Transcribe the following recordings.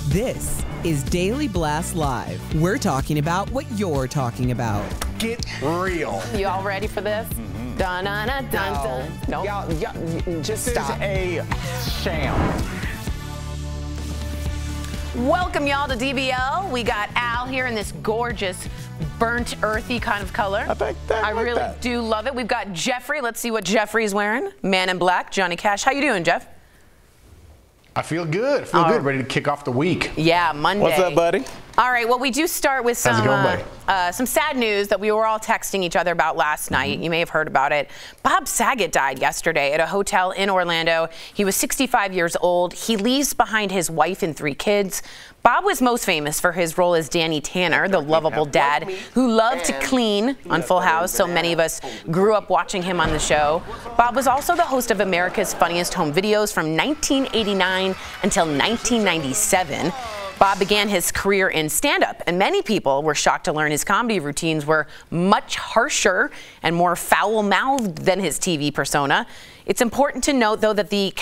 This is Daily Blast Live. We're talking about what you're talking about. Get real. You all ready for this? Dun dun dun dun. No. Y'all, just stop. This is a sham. Welcome y'all to DBL. We got Al here in this gorgeous burnt earthy kind of color. I really do love it. We've got Jeffrey. Let's see what Jeffrey's wearing. Man in black, Johnny Cash. How you doing, Jeff? I feel good. I feel good. Ready to kick off the week. Yeah, Monday. What's up, buddy? All right, well, we do start with some sad news that we were all texting each other about last night. You may have heard about it. Bob Saget died yesterday at a hotel in Orlando. He was 65 years old. He leaves behind his wife and 3 kids. Bob was most famous for his role as Danny Tanner, the lovable dad who loved to clean on Full House, so many of us grew up watching him on the show. Bob was also the host of America's Funniest Home Videos from 1989 until 1997. Bob began his career in stand-up, and many people were shocked to learn his comedy routines were much harsher and more foul-mouthed than his TV persona. It's important to note, though, that the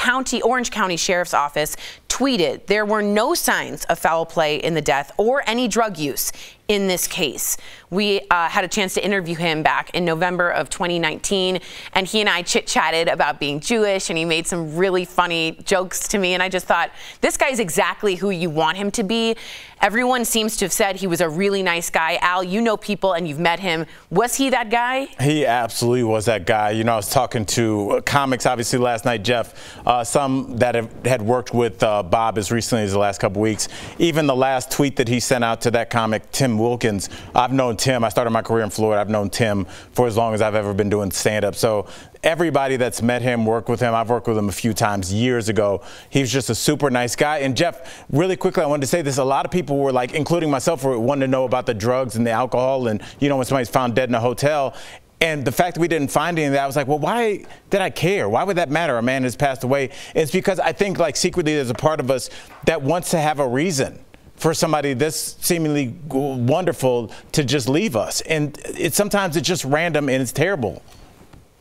Orange County Sheriff's Office tweeted there were no signs of foul play in the death or any drug use in this case. We had a chance to interview him back in November of 2019, and he and I chit-chatted about being Jewish, and he made some really funny jokes to me, and I just thought, this guy's exactly who you want him to be. Everyone seems to have said he was a really nice guy. Al, you know people and you've met him. Was he that guy? He absolutely was that guy. You know, I was talking to comics, obviously, last night, Jeff, some that had worked with Bob as recently as the last couple weeks. Even the last tweet that he sent out to that comic, Tim Wilkins, I've known Tim. I started my career in Florida. I've known Tim for as long as I've ever been doing stand-up. So everybody that's met him, worked with him, I've worked with him a few times years ago. He was just a super nice guy. And Jeff, really quickly, I wanted to say this. A lot of people were like, including myself, were wanting to know about the drugs and the alcohol and, you know, when somebody's found dead in a hotel. And the fact that we didn't find any of that, I was like, well, why did I care? Why would that matter? A man has passed away. And it's because I think, like, secretly there's a part of us that wants to have a reason for somebody this seemingly wonderful to just leave us. And sometimes it's just random and it's terrible.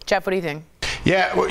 Jeff, what do you think? Yeah, well,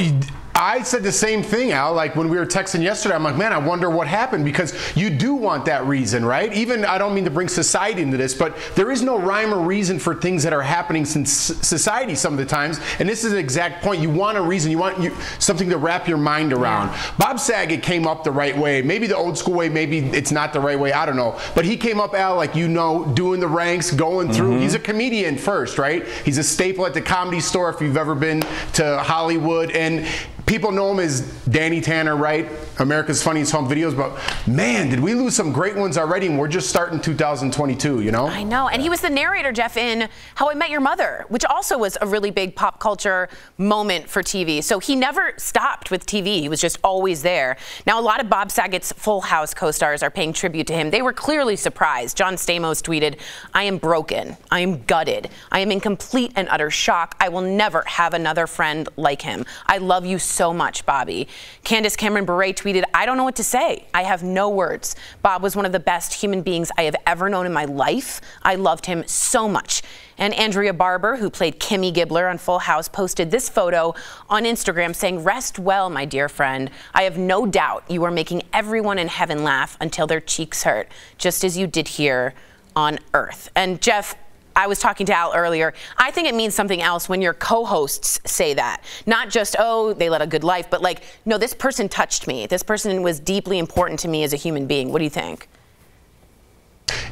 I said the same thing, Al. Like when we were texting yesterday, I'm like, man, I wonder what happened, because you do want that reason, right? Even, I don't mean to bring society into this, but there is no rhyme or reason for things that are happening in society some of the times. And this is an exact point. You want a reason. You want something to wrap your mind around. Yeah. Bob Saget came up the right way. Maybe the old school way, maybe it's not the right way. I don't know. But he came up, Al, like, you know, doing the ranks, going through. He's a comedian first, right? He's a staple at the Comedy Store if you've ever been to Hollywood. And people know him as Danny Tanner, right? America's Funniest Home Videos. But man, did we lose some great ones already, and we're just starting 2022, you know? I know. And he was the narrator, Jeff, in How I Met Your Mother, which also was a really big pop culture moment for TV. So he never stopped with TV. He was just always there. Now, a lot of Bob Saget's Full House co-stars are paying tribute to him. They were clearly surprised. John Stamos tweeted, "I am broken. I am gutted. I am in complete and utter shock. I will never have another friend like him. I love you so much, Bobby." Candace Cameron Bure tweeted, "I don't know what to say. I have no words. Bob was one of the best human beings I have ever known in my life. I loved him so much." And Andrea Barber, who played Kimmy Gibbler on Full House, posted this photo on Instagram saying, "Rest well, my dear friend. I have no doubt you are making everyone in heaven laugh until their cheeks hurt, just as you did here on Earth." And Jeff, I was talking to Al earlier. I think it means something else when your co-hosts say that. Not just, oh, they led a good life, but like, no, this person touched me. This person was deeply important to me as a human being. What do you think?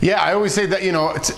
Yeah, I always say that, you know, it's,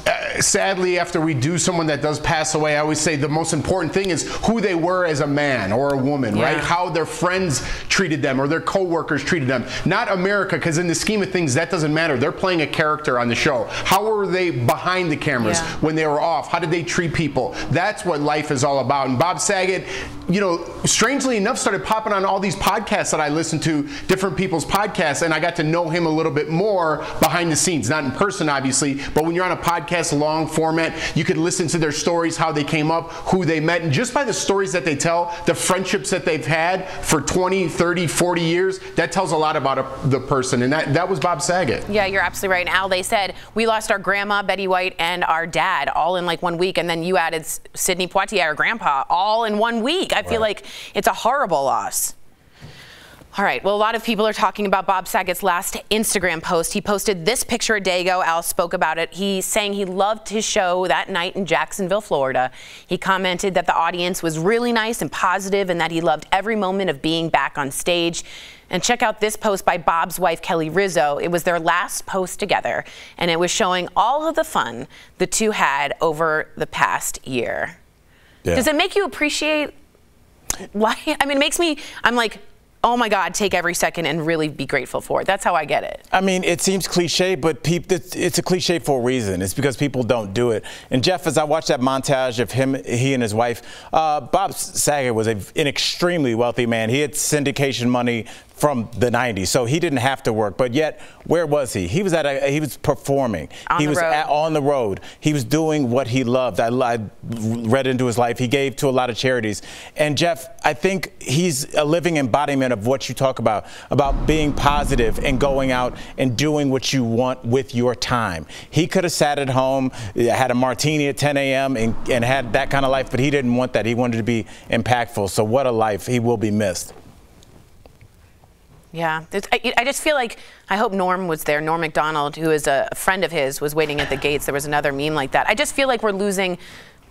sadly, after we do someone that does pass away, I always say the most important thing is who they were as a man or a woman, right? How their friends treated them or their co-workers treated them. Not America, because in the scheme of things, that doesn't matter. They're playing a character on the show. How were they behind the cameras when they were off? How did they treat people? That's what life is all about. And Bob Saget, you know, strangely enough, started popping on all these podcasts that I listen to, different people's podcasts, and I got to know him a little bit more behind the scenes, not in person, obviously, but when you're on a podcast, long format, you could listen to their stories, how they came up, who they met, and just by the stories that they tell, the friendships that they've had for 20, 30, 40 years, that tells a lot about the person, and that was Bob Saget. Yeah, you're absolutely right. And Al, they said, we lost our grandma, Betty White, and our dad all in like 1 week, and then you added Sidney Poitier, our grandpa, all in 1 week. I feel like it's a horrible loss. All right, well, a lot of people are talking about Bob Saget's last Instagram post. He posted this picture a day ago. Al spoke about it. He's saying he loved his show that night in Jacksonville, Florida. He commented that the audience was really nice and positive and that he loved every moment of being back on stage. And check out this post by Bob's wife, Kelly Rizzo. It was their last post together, and it was showing all of the fun the two had over the past year. Yeah. Does it make you appreciate life? I mean, it makes me, I'm like, oh my God, take every second and really be grateful for it. That's how I get it. I mean, it seems cliche, but it's a cliche for a reason. It's because people don't do it. And Jeff, as I watched that montage of he and his wife, Bob Saget was an extremely wealthy man. He had syndication money from the 90s, so he didn't have to work. But yet, where was he? He was performing. He was on the road. He was doing what he loved. I read into his life. He gave to a lot of charities. And Jeff, I think he's a living embodiment of what you talk about being positive and going out and doing what you want with your time. He could have sat at home, had a martini at 10 a.m. and had that kind of life, but he didn't want that. He wanted to be impactful. So what a life. He will be missed. Yeah, I just feel like, I hope Norm was there. Norm MacDonald, who is a friend of his, was waiting at the gates. There was another meme like that. I just feel like we're losing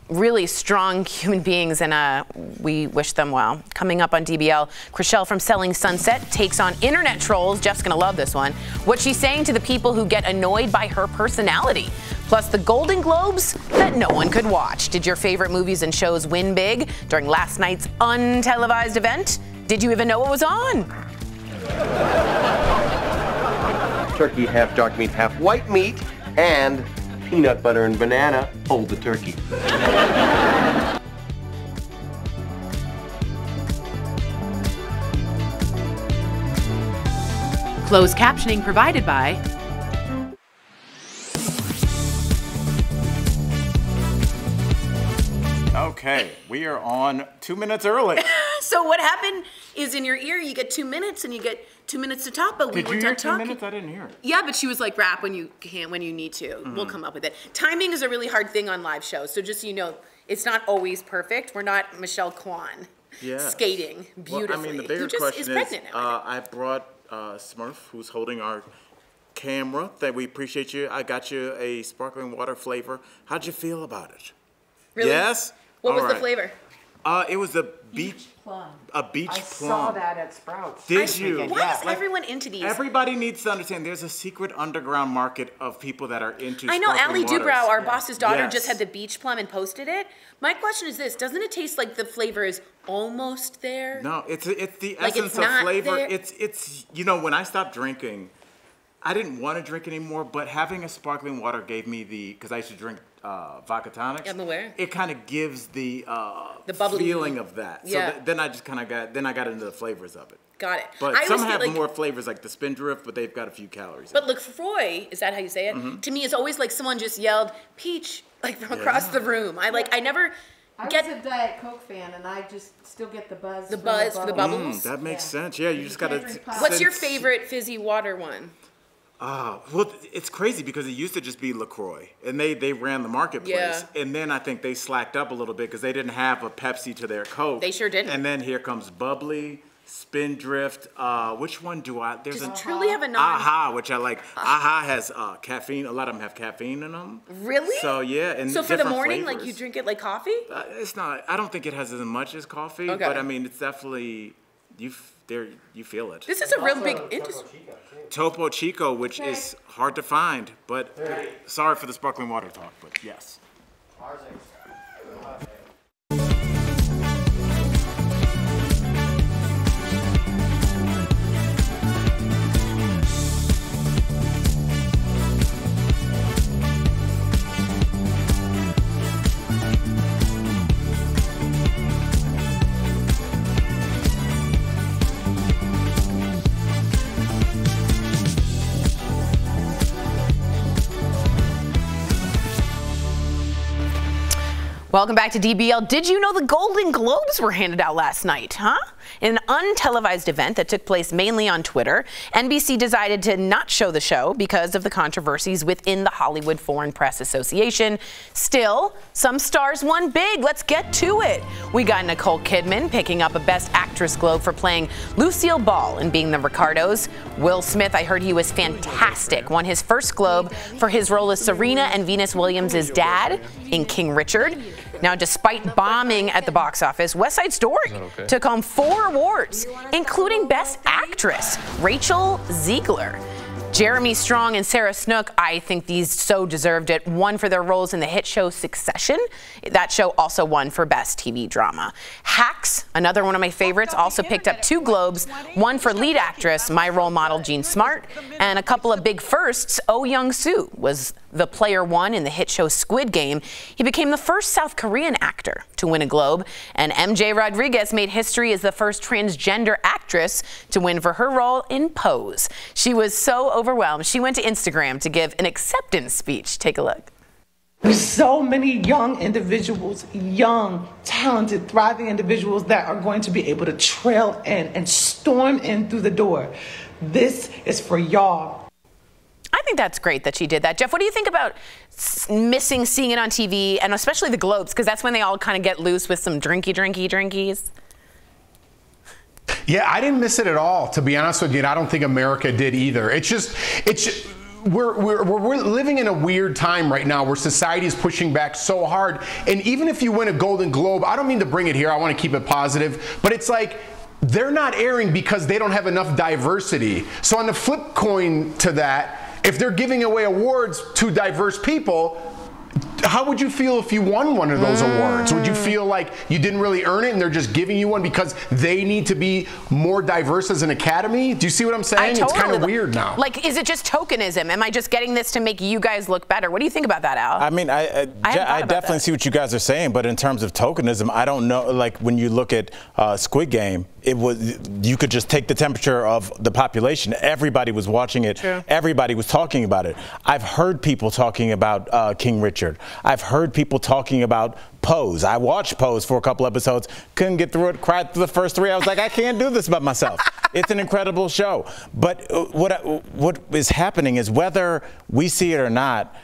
really strong human beings, and we wish them well. Coming up on DBL, Chriselle from Selling Sunset takes on internet trolls. Jeff's gonna love this one. What she's saying to the people who get annoyed by her personality. Plus the Golden Globes that no one could watch. Did your favorite movies and shows win big during last night's untelevised event? Did you even know what was on? Turkey, half dark meat, half white meat, and peanut butter and banana. Hold the turkey. Closed captioning provided by Okay, we are on 2 minutes early. So what happened is in your ear you get 2 minutes and you get 2 minutes to talk, but we were done talking. 2 minutes? I didn't hear it. Yeah, but she was like, rap when you can, when you need to. Mm-hmm. We'll come up with it. Timing is a really hard thing on live shows, so just so you know, it's not always perfect. We're not Michelle Kwan skating beautifully. Well, I mean, the bigger question is, I brought Smurf, who's holding our camera, that we appreciate you. I got you a sparkling water flavor. How'd you feel about it? Really? Yes? What was the flavor? It was a beach plum. A beach plum. I saw that at Sprouts. Did you? Why is everyone into these? Everybody needs to understand there's a secret underground market of people that are into I know sparkling Allie waters. Dubrow, our boss's daughter, just had the beach plum and posted it. My question is this: doesn't it taste like the flavor is almost there? No, it's the essence of flavor. There. It's you know, when I stopped drinking, I didn't want to drink anymore, but having a sparkling water gave me because I used to drink vodka tonics. I'm aware. It kind of gives the bubbly feeling of that. Yeah. So then I just kind of got into the flavors of it. Got it. But some have more flavors, like the Spindrift, but they've got a few calories. But LaCroix, is that how you say it? Mm-hmm. To me, it's always like someone just yelled peach like from across the room. I never. I was a Diet Coke fan, and I just still get the buzz. The buzz for the bubbles. That makes sense. Yeah, you just gotta. What's your favorite fizzy water one? Well, it's crazy because it used to just be LaCroix, and they ran the marketplace. Yeah. And then I think they slacked up a little bit because they didn't have a Pepsi to their Coke. They sure didn't. And then here comes Bubbly, Spindrift. Which one do I? There's Does Truly have a non? Aha, which I like. Aha has caffeine. A lot of them have caffeine in them. Really? So yeah, and so for the morning, flavors. like you drink it like coffee? It's not. I don't think it has as much as coffee, but I mean, it's definitely you feel it. This is a real big industry. Topo Chico, which is hard to find, but sorry for the sparkling water talk, but yes. Welcome back to DBL. Did you know the Golden Globes were handed out last night, huh? In an untelevised event that took place mainly on Twitter, NBC decided to not show the show because of the controversies within the Hollywood Foreign Press Association. Still, some stars won big. Let's get to it. We got Nicole Kidman picking up a Best Actress Globe for playing Lucille Ball in Being the Ricardos. Will Smith, I heard he was fantastic, won his first Globe for his role as Serena and Venus Williams' dad in King Richard. Now, despite bombing at the box office, West Side Story took home 4 awards, including Best Actress, Rachel Ziegler. Jeremy Strong and Sarah Snook, I think these so deserved it, won for their roles in the hit show Succession. That show also won for Best TV Drama. Hacks, another one of my favorites, also picked up 2 Globes, one for lead actress, my role model Jean Smart, and a couple of big firsts. Oh Young-soo was the player 1 in the hit show Squid Game. He became the first South Korean actor to win a Globe, and MJ Rodriguez made history as the first transgender actress to win for her role in Pose. She was so overwhelmed, she went to Instagram to give an acceptance speech. Take a look. There's so many young individuals, young, talented, thriving individuals that are going to be able to trail in and storm in through the door. This is for y'all. I think that's great that she did that. Jeff, what do you think about missing seeing it on TV, and especially the Globes, because that's when they all kind of get loose with some drinkies? Yeah, I didn't miss it at all, to be honest with you, and I don't think America did either. It's just we're living in a weird time right now where society is pushing back so hard. And even if you win a Golden Globe, I don't mean to bring it here, I want to keep it positive, but it's like they're not airing because they don't have enough diversity. So on the flip coin to that, if they're giving away awards to diverse people, how would you feel if you won one of those awards? Would you feel like you didn't really earn it and they're just giving you one because they need to be more diverse as an academy? Do you see what I'm saying? It's kind of weird now. Like, is it just tokenism? Am I just getting this to make you guys look better? What do you think about that, Al? I mean, I definitely see what you guys are saying, but in terms of tokenism, I don't know. Like, when you look at Squid Game, you could just take the temperature of the population. Everybody was watching it. True. Everybody was talking about it. I've heard people talking about King Richard. I've heard people talking about Pose. I watched Pose for a couple episodes, couldn't get through it, cried through the first 3. I was like, I can't do this by myself. It's an incredible show. But what is happening is, whether we see it or not,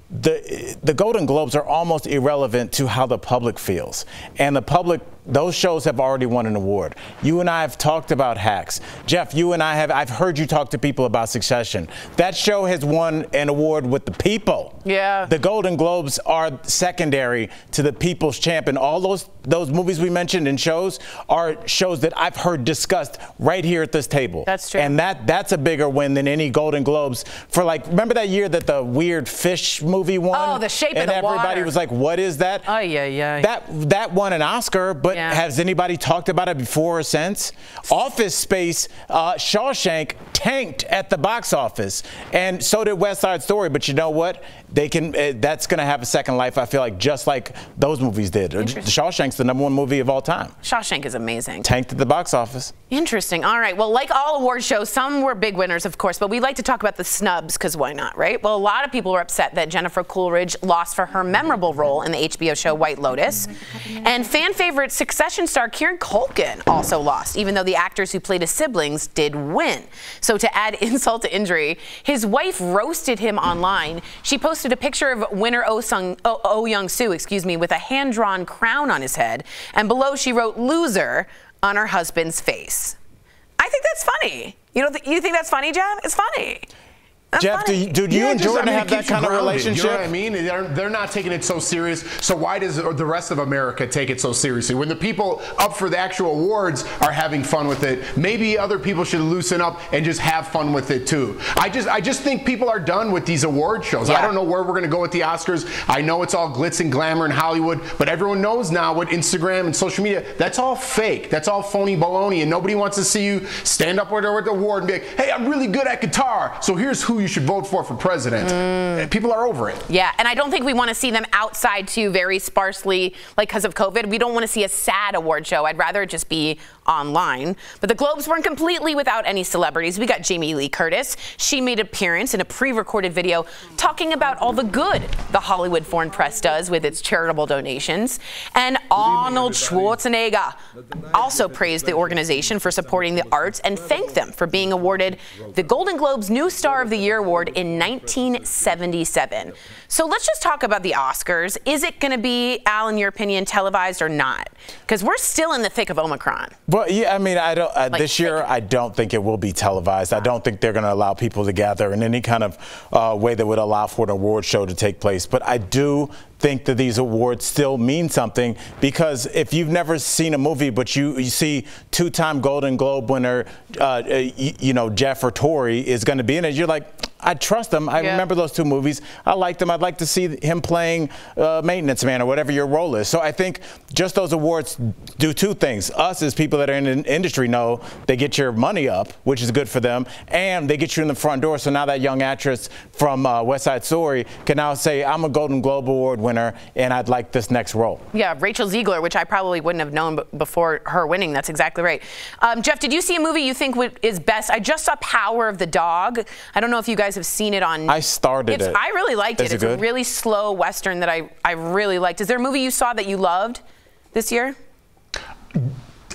the Golden Globes are almost irrelevant to how the public feels. And the public, those shows have already won an award. You and I have talked about Hacks. Jeff, you and I have, I've heard you talk to people about Succession. That show has won an award with the people. Yeah. The Golden Globes are secondary to the People's Champion. All those movies we mentioned and shows are shows that I've heard discussed right here at this table. That's true. And that's a bigger win than any Golden Globes for, like, remember that year that the weird fish movie won? Oh, The Shape of the Water. And everybody was like, what is that? Oh, yeah. That won an Oscar, but has anybody talked about it before or since? Office Space, Shawshank tanked at the box office, and so did West Side Story. But you know what? They can. That's going to have a second life, I feel like, just like those movies did. Shawshank's the #1 movie of all time. Shawshank is amazing. Tanked at the box office. Interesting. All right. Well, like all award shows, some were big winners, of course, but we like to talk about the snubs, because why not, right? Well, a lot of people were upset that Jennifer Coolidge lost for her memorable role in the HBO show White Lotus. And fan favorite Succession star Kieran Culkin also lost, even though the actors who played his siblings did win. So to add insult to injury, his wife roasted him online. She posted a picture of winner Oh Young-soo, with a hand-drawn crown on his head, and below she wrote "loser" on her husband's face. I think that's funny. You think that's funny, Jeff? It's funny. Jeff, do you and Jordan have that kind of relationship? You know what I mean? They're not taking it so serious. So why does the rest of America take it so seriously? When the people up for the actual awards are having fun with it, maybe other people should loosen up and just have fun with it too. I just think people are done with these award shows. I don't know where we're going to go with the Oscars. I know it's all glitz and glamour in Hollywood, but everyone knows now with Instagram and social media, that's all fake. That's all phony baloney, and nobody wants to see you stand up with the award and be like, hey, I'm really good at guitar, so here's who you should vote for president. People are over it. Yeah, and I don't think we want to see them outside too, very sparsely, like because of COVID. We don't want to see a sad award show. I'd rather it just be online. But the Globes weren't completely without any celebrities. We got Jamie Lee Curtis. She made an appearance in a pre-recorded video talking about all the good the Hollywood Foreign Press does with its charitable donations. And Arnold Schwarzenegger also praised the organization for supporting the arts and thanked them for being awarded the Golden Globe's New Star of the Year award in 1977. So let's just talk about the Oscars. Is it going to be, Al, in your opinion, televised or not? Because we're still in the thick of Omicron. Well, yeah, I mean, I don't. This year, I don't think it will be televised. I don't think they're going to allow people to gather in any kind of way that would allow for an award show to take place. But I do think that these awards still mean something, because if you've never seen a movie but you see two-time Golden Globe winner, Jeff or Tori is going to be in it, you're like, I trust him. I remember those two movies. I liked them. I'd like to see him playing maintenance man or whatever your role is. So I think just those awards do two things. Us as people that are in the industry know they get your money up, which is good for them, and they get you in the front door. So now that young actress from West Side Story can now say, I'm a Golden Globe Award winner, and I'd like this next role. Yeah, Rachel Ziegler, which I probably wouldn't have known before her winning. That's exactly right. Jeff, did you see a movie you think is best? I just saw Power of the Dog. I don't know if you guys have seen it on. I started it. I really liked it. It's a really slow Western that I really liked. Is there a movie you saw that you loved this year?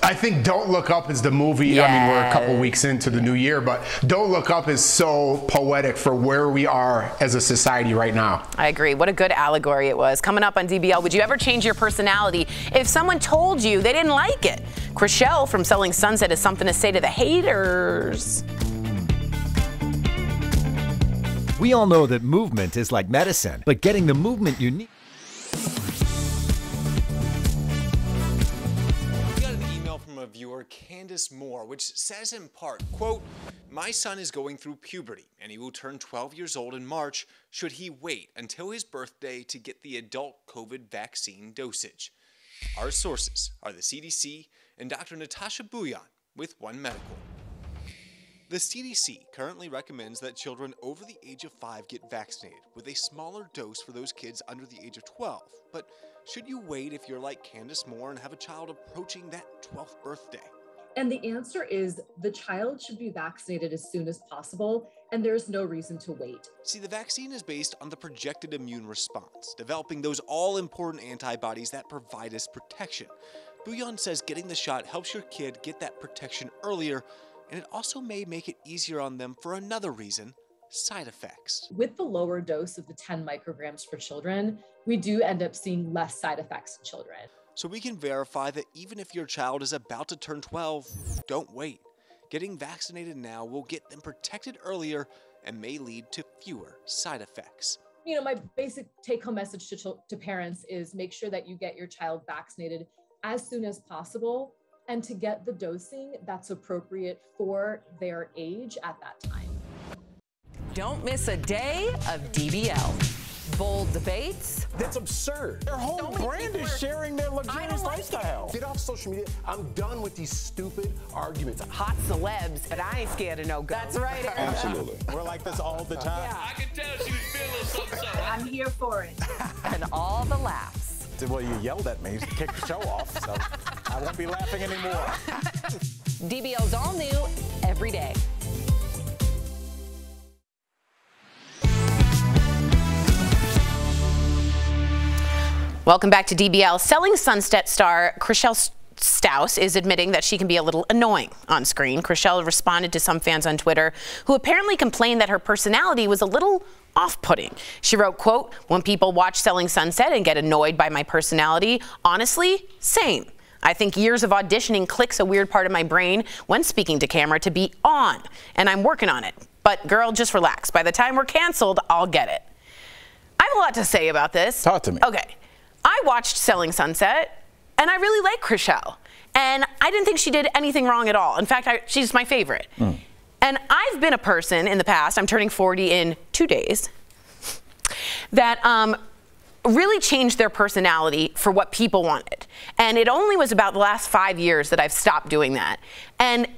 I think Don't Look Up is the movie. Yes. I mean, we're a couple weeks into the new year, but Don't Look Up is so poetic for where we are as a society right now. I agree. What a good allegory it was. Coming up on DBL, would you ever change your personality if someone told you they didn't like it? Chrishell from Selling Sunset has something to say to the haters. We all know that movement is like medicine, but getting the movement you need. We got an email from a viewer, Candace Moore, which says in part, quote, "My son is going through puberty and he will turn 12 years old in March. Should he wait until his birthday to get the adult COVID vaccine dosage?" Our sources are the CDC and Dr. Natasha Bouillon with One Medical. The CDC currently recommends that children over the age of 5 get vaccinated, with a smaller dose for those kids under the age of 12. But should you wait if you're like Candace Moore and have a child approaching that 12th birthday? And the answer is the child should be vaccinated as soon as possible, and there's no reason to wait. See, the vaccine is based on the projected immune response, developing those all-important antibodies that provide us protection. Bouillon says getting the shot helps your kid get that protection earlier, and it also may make it easier on them for another reason: side effects. With the lower dose of the 10 micrograms for children, we do end up seeing less side effects in children. So we can verify that even if your child is about to turn 12, don't wait. Getting vaccinated now will get them protected earlier and may lead to fewer side effects. You know, my basic take-home message to parents is make sure that you get your child vaccinated as soon as possible, and to get the dosing that's appropriate for their age at that time. Don't miss a day of DBL. Bold debates. That's absurd. Their whole brand is sharing their luxurious lifestyle. Get off social media. I'm done with these stupid arguments. Hot celebs, but I ain't scared of no go. That's right. Absolutely. We're like this all the time. Yeah. I can tell she was feeling something. I'm here for it. And all the laughs. Well, you yelled at me to kick the show off, so I won't be laughing anymore. DBL's all new every day. Welcome back to DBL. Selling Sunset star Chrishell Stause is admitting that she can be a little annoying on screen. Chrishell responded to some fans on Twitter who apparently complained that her personality was a little off-putting. She wrote, quote, "When people watch Selling Sunset and get annoyed by my personality, honestly, same. I think years of auditioning clicks a weird part of my brain when speaking to camera to be on, and I'm working on it. But girl, just relax. By the time we're canceled, I'll get it." I have a lot to say about this. Talk to me. Okay. I watched Selling Sunset, and I really like Chrishell. And I didn't think she did anything wrong at all. In fact, she's my favorite. And I've been a person in the past, I'm turning 40 in 2 days, that really changed their personality for what people wanted. And it only was about the last 5 years that I've stopped doing that. And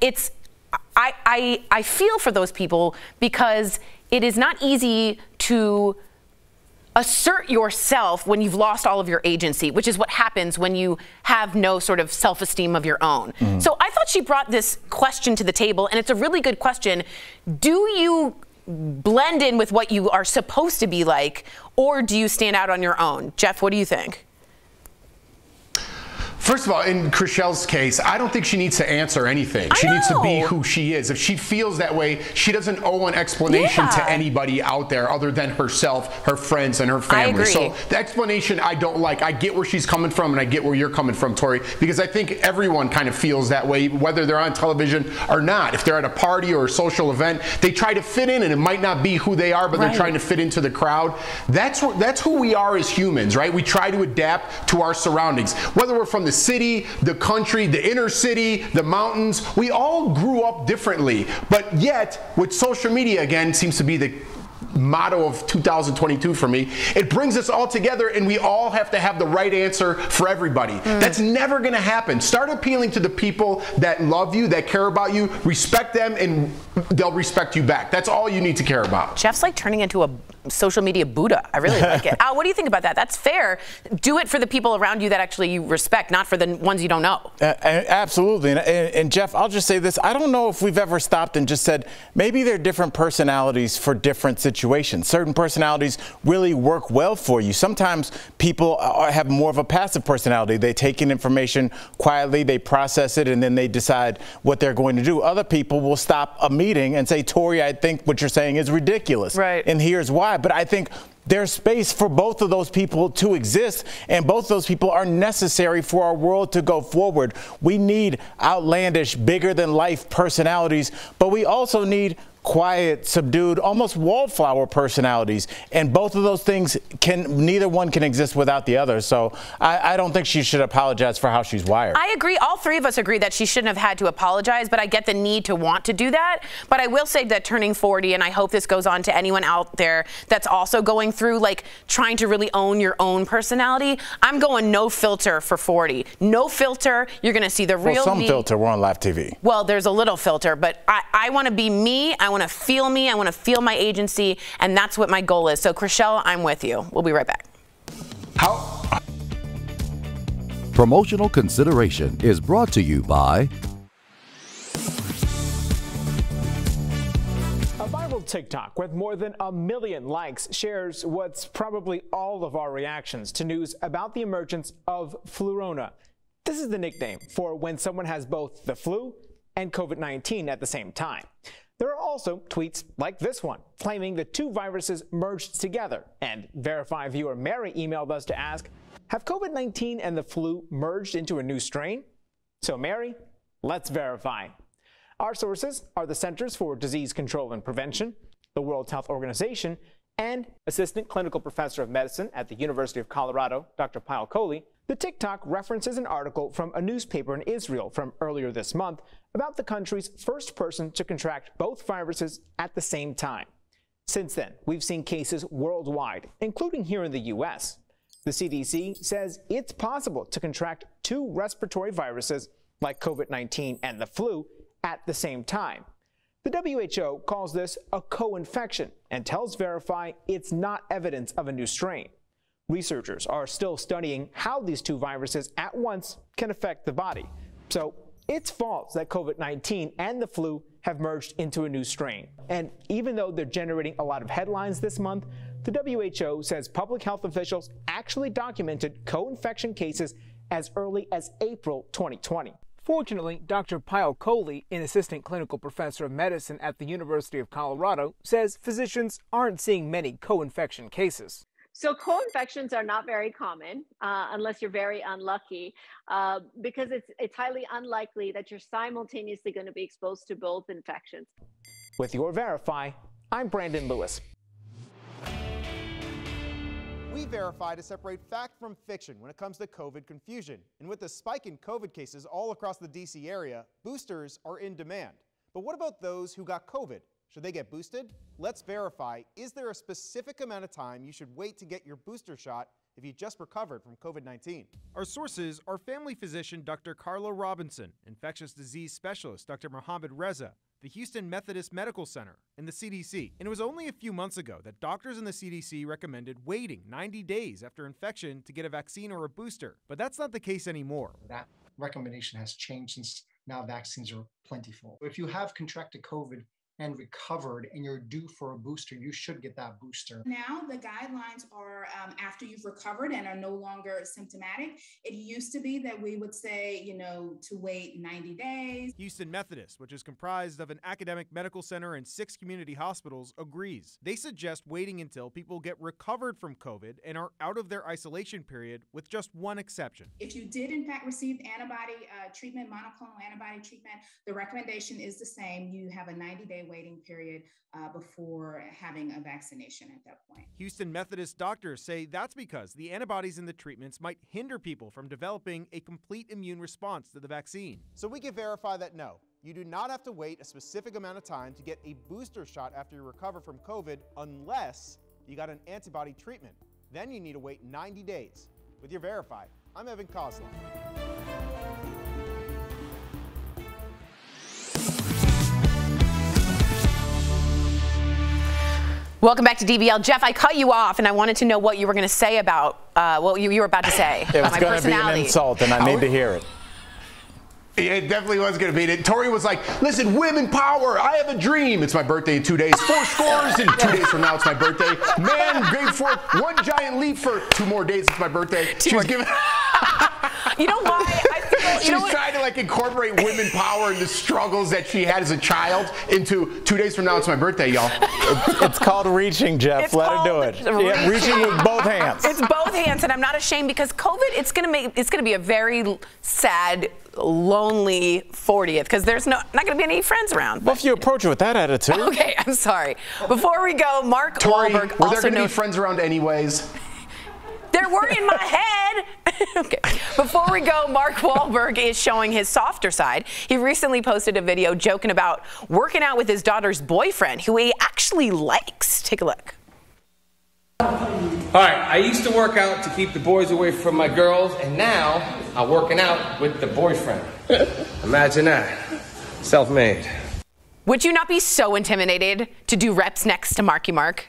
I feel for those people because it is not easy to assert yourself when you've lost all of your agency, which is what happens when you have no sort of self-esteem of your own. So I thought she brought this question to the table, and it's a really good question. Do you blend in with what you are supposed to be like, or do you stand out on your own? Jeff, what do you think? First of all, in Chrishell's case, I don't think she needs to answer anything. She needs to be who she is. If she feels that way, she doesn't owe an explanation to anybody out there other than herself, her friends, and her family. So the explanation I don't like. I get where she's coming from, and I get where you're coming from, Tori, because I think everyone kind of feels that way, whether they're on television or not. If they're at a party or a social event, they try to fit in, and it might not be who they are, but they're trying to fit into the crowd. That's who we are as humans, right? We try to adapt to our surroundings, whether we're from the city, the country, the inner city, the mountains. We all grew up differently, but yet with social media, again, seems to be the motto of 2022 for me. It brings us all together, and we all have to have the right answer for everybody. That's never going to happen. Start appealing to the people that love you, that care about you, respect them, and they'll respect you back. That's all you need to care about. Jeff's like turning into a social media Buddha. I really like it. Al, what do you think about that? That's fair. Do it for the people around you that actually you respect, not for the ones you don't know. Absolutely. And Jeff, I'll just say this. I don't know if we've ever stopped and just said, maybe there are different personalities for different situations. Certain personalities really work well for you. Sometimes people have more of a passive personality. They take in information quietly, they process it, and then they decide what they're going to do. Other people will stop a meeting and say, Tori, I think what you're saying is ridiculous. Right. And here's why. But I think there's space for both of those people to exist, and both of those people are necessary for our world to go forward. We need outlandish, bigger-than-life personalities, but we also need quiet, subdued, almost wallflower personalities. And both of those things neither one can exist without the other. So I don't think she should apologize for how she's wired. I agree. All three of us agree that she shouldn't have had to apologize, but I get the need to want to do that. But I will say that turning 40, and I hope this goes on to anyone out there that's also going through like trying to really own your own personality, I'm going no filter for 40. No filter. You're going to see the real Well, some me. filter. We're on live TV. Well, there's a little filter, but I want to be me. I want to feel me. I want to feel my agency, and that's what my goal is. So, Chrishell, I'm with you. We'll be right back. Promotional consideration is brought to you by A viral TikTok with more than 1 million likes shares what's probably all of our reactions to news about the emergence of Flurona. This is the nickname for when someone has both the flu and COVID-19 at the same time. There are also tweets like this one, claiming the two viruses merged together. And Verify viewer Mary emailed us to ask, have COVID-19 and the flu merged into a new strain? So Mary, let's verify. Our sources are the Centers for Disease Control and Prevention, the World Health Organization, and Assistant Clinical Professor of Medicine at the University of Colorado, Dr. Payal Kohli. The TikTok references an article from a newspaper in Israel from earlier this month about the country's first person to contract both viruses at the same time. Since then, we've seen cases worldwide, including here in the U.S. The CDC says it's possible to contract two respiratory viruses like COVID-19 and the flu at the same time. The WHO calls this a co-infection and tells Verify it's not evidence of a new strain. Researchers are still studying how these two viruses at once can affect the body. So it's false that COVID-19 and the flu have merged into a new strain. And even though they're generating a lot of headlines this month, the WHO says public health officials actually documented co-infection cases as early as April 2020. Fortunately, Dr. Payal Kohli, an assistant clinical professor of medicine at the University of Colorado, says physicians aren't seeing many co-infection cases. So co-infections are not very common unless you're very unlucky, because it's highly unlikely that you're simultaneously going to be exposed to both infections. With your Verify, I'm Brandon Lewis. We verify to separate fact from fiction when it comes to COVID confusion. And with the spike in COVID cases all across the DC area, boosters are in demand. But what about those who got COVID? Should they get boosted? Let's verify, is there a specific amount of time you should wait to get your booster shot if you just recovered from COVID-19? Our sources are family physician Dr. Carla Robinson, infectious disease specialist Dr. Mohammed Reza, the Houston Methodist Medical Center, and the CDC. And it was only a few months ago that doctors in the CDC recommended waiting 90 days after infection to get a vaccine or a booster. But that's not the case anymore. That recommendation has changed since now vaccines are plentiful. If you have contracted COVID and recovered and you're due for a booster, you should get that booster. Now the guidelines are after you've recovered and are no longer symptomatic. It used to be that we would say, to wait 90 days. Houston Methodist, which is comprised of an academic medical center and 6 community hospitals, agrees. They suggest waiting until people get recovered from COVID and are out of their isolation period, with just one exception. If you did in fact receive antibody treatment, monoclonal antibody treatment, the recommendation is the same. You have a 90-day waiting period before having a vaccination at that point. Houston Methodist doctors say that's because the antibodies in the treatments might hinder people from developing a complete immune response to the vaccine. So we can verify that no, you do not have to wait a specific amount of time to get a booster shot after you recover from COVID unless you got an antibody treatment. Then you need to wait 90 days. With your Verified, I'm Evan Kozlov. Welcome back to DBL. Jeff, I cut you off, and I wanted to know what you were going to say about what you were about to say. It was going to be an insult, and I need to hear it. It definitely was going to be. Tori was like, listen, women power. I have a dream. It's my birthday in 2 days. 4 scores, and 2 days from now it's my birthday. Man, great for 1 giant leap for 2 more days. It's my birthday. She's giving. You know why? She's trying to incorporate women power and the struggles that she had as a child into 2 days from now. It's my birthday, y'all. It's called reaching, Jeff. Let her do it. Yeah, reaching with both hands. It's both hands, and I'm not ashamed because COVID. It's gonna be a very sad, lonely 40th because there's not gonna be any friends around. Well, if you approach it with that attitude. Okay, I'm sorry. Before we go, Mark Tori, Wahlberg were there gonna be friends around anyways? There were in my head. Okay. Before we go, Mark Wahlberg is showing his softer side. He recently posted a video joking about working out with his daughter's boyfriend, who he actually likes. Take a look. All right, I used to work out to keep the boys away from my girls, and now I'm working out with the boyfriend. Imagine that. Self-made. Would you not be so intimidated to do reps next to Marky Mark?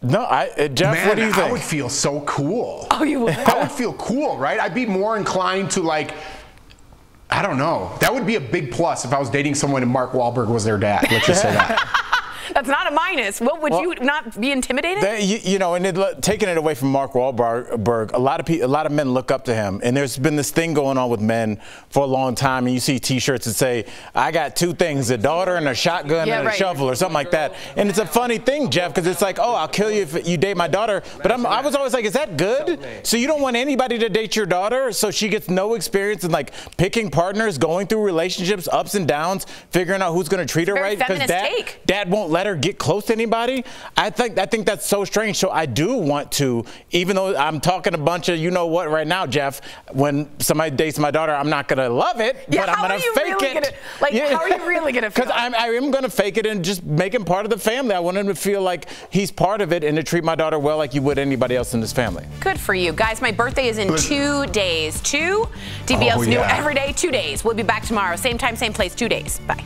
No, Jeff, Man, what do you think? I would feel so cool. Oh, you would? I would feel cool, right? I'd be more inclined to I don't know. That would be a big plus if I was dating someone and Mark Wahlberg was their dad. Let's just say that. That's not a minus. Well, would you not be intimidated? Taking it away from Mark Wahlberg, a lot of men look up to him, and there's been this thing going on with men for a long time. And you see T-shirts that say, "I got 2 things: a daughter and a shotgun and a shovel," or something like that. And it's a funny thing, Jeff, because it's like, "Oh, I'll kill you if you date my daughter." But I was always like, "Is that good?" So you don't want anybody to date your daughter, so she gets no experience in picking partners, going through relationships, ups and downs, figuring out who's going to treat her right because dad won't let her get close to anybody. I think that's so strange. So I do want to, even though I'm talking a bunch of what right now, Jeff, when somebody dates my daughter, I'm not gonna love it, but I'm gonna fake it. How are you really gonna feel? Because I am gonna fake it and just make him part of the family. I want him to feel like he's part of it and to treat my daughter well like you would anybody else in this family. Good for you. Guys, my birthday is in 2 days. DBL's new every day, 2 days. We'll be back tomorrow. Same time, same place, 2 days. Bye.